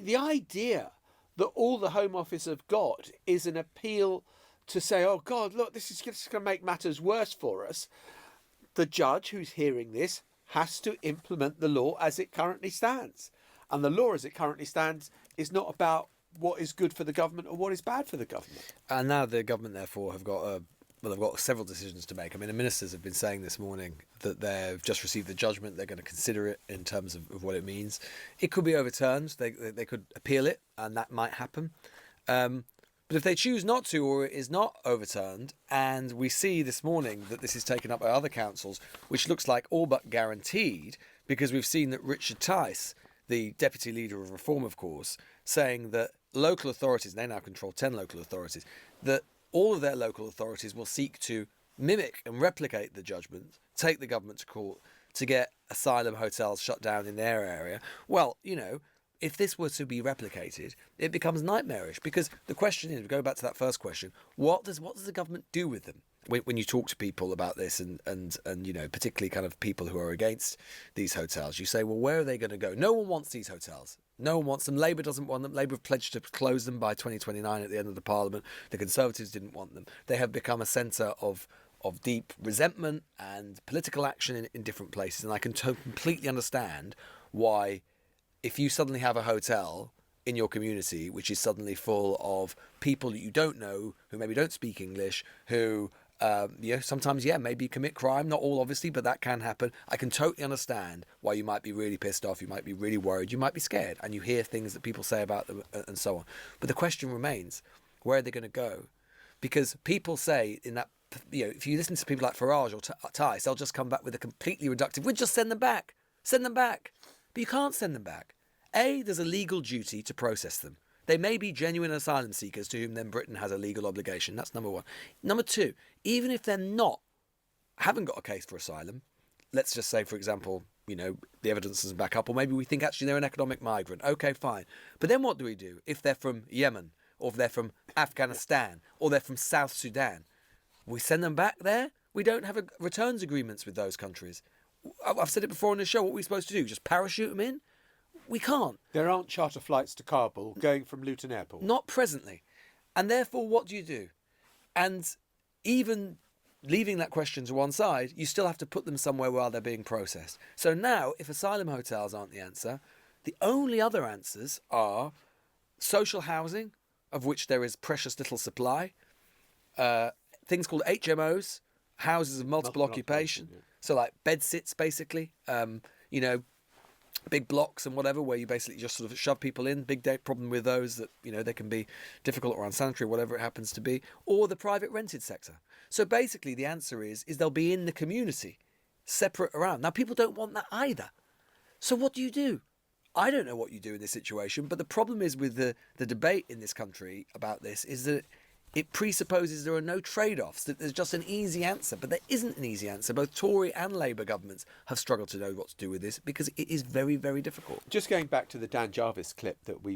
the idea that all the Home Office have got is an appeal to say, oh God, look, this is just going to make matters worse for us. The judge who's hearing this has to implement the law as it currently stands. And the law as it currently stands is not about what is good for the government or what is bad for the government. And now the government, therefore, have got they've got several decisions to make. I mean, the ministers have been saying this morning that they've just received the judgment. They're going to consider it in terms of what it means. It could be overturned. They could appeal it, and that might happen. But if they choose not to, or it is not overturned, and we see this morning that this is taken up by other councils, which looks like all but guaranteed, because we've seen that Richard Tice, the deputy leader of Reform, of course, saying that local authorities, and they now control 10 local authorities, that all of their local authorities will seek to mimic and replicate the judgment, take the government to court to get asylum hotels shut down in their area. Well, you know, if this were to be replicated, it becomes nightmarish, because the question is, we go back to that first question, what does the government do with them? When you talk to people about this and you know, particularly kind of people who are against these hotels, you say, well, where are they going to go? No one wants these hotels. No one wants them. Labour doesn't want them. Labour have pledged to close them by 2029 at the end of the Parliament. The Conservatives didn't want them. They have become a centre of deep resentment and political action in different places. And I can completely understand why, if you suddenly have a hotel in your community which is suddenly full of people that you don't know, who maybe don't speak English, who sometimes, maybe commit crime, not all obviously, but that can happen. I can totally understand why you might be really pissed off, you might be really worried, you might be scared, and you hear things that people say about them and so on. But the question remains, where are they going to go? Because people say in that, if you listen to people like Farage or Tice, they'll just come back with a completely reductive, we'll just send them back. Send them back. But you can't send them back. A, there's a legal duty to process them. They may be genuine asylum seekers to whom then Britain has a legal obligation. That's number one. Number two, even if they're haven't got a case for asylum, let's just say, for example, the evidence doesn't back up, or maybe we think actually they're an economic migrant. Okay, fine. But then what do we do if they're from Yemen, or if they're from Afghanistan, or they're from South Sudan? We send them back there? We don't have returns agreements with those countries. I've said it before on the show, what are we supposed to do? Just parachute them in? We can't. There aren't charter flights to Kabul going from Luton Airport. Not presently. And therefore, what do you do? And even leaving that question to one side, you still have to put them somewhere while they're being processed. So now, if asylum hotels aren't the answer, the only other answers are social housing, of which there is precious little supply, things called HMOs, houses of multiple occupation. Yeah. So like bed sits, basically, big blocks and whatever, where you basically just sort of shove people in. Big problem with those that, they can be difficult or unsanitary, whatever it happens to be. Or the private rented sector. So basically the answer is they'll be in the community, separate around. Now people don't want that either. So what do you do? I don't know what you do in this situation, but the problem is with the debate in this country about this is that it presupposes there are no trade-offs, that there's just an easy answer. But there isn't an easy answer. Both Tory and Labour governments have struggled to know what to do with this, because it is very, very difficult. Just going back to the Dan Jarvis clip that we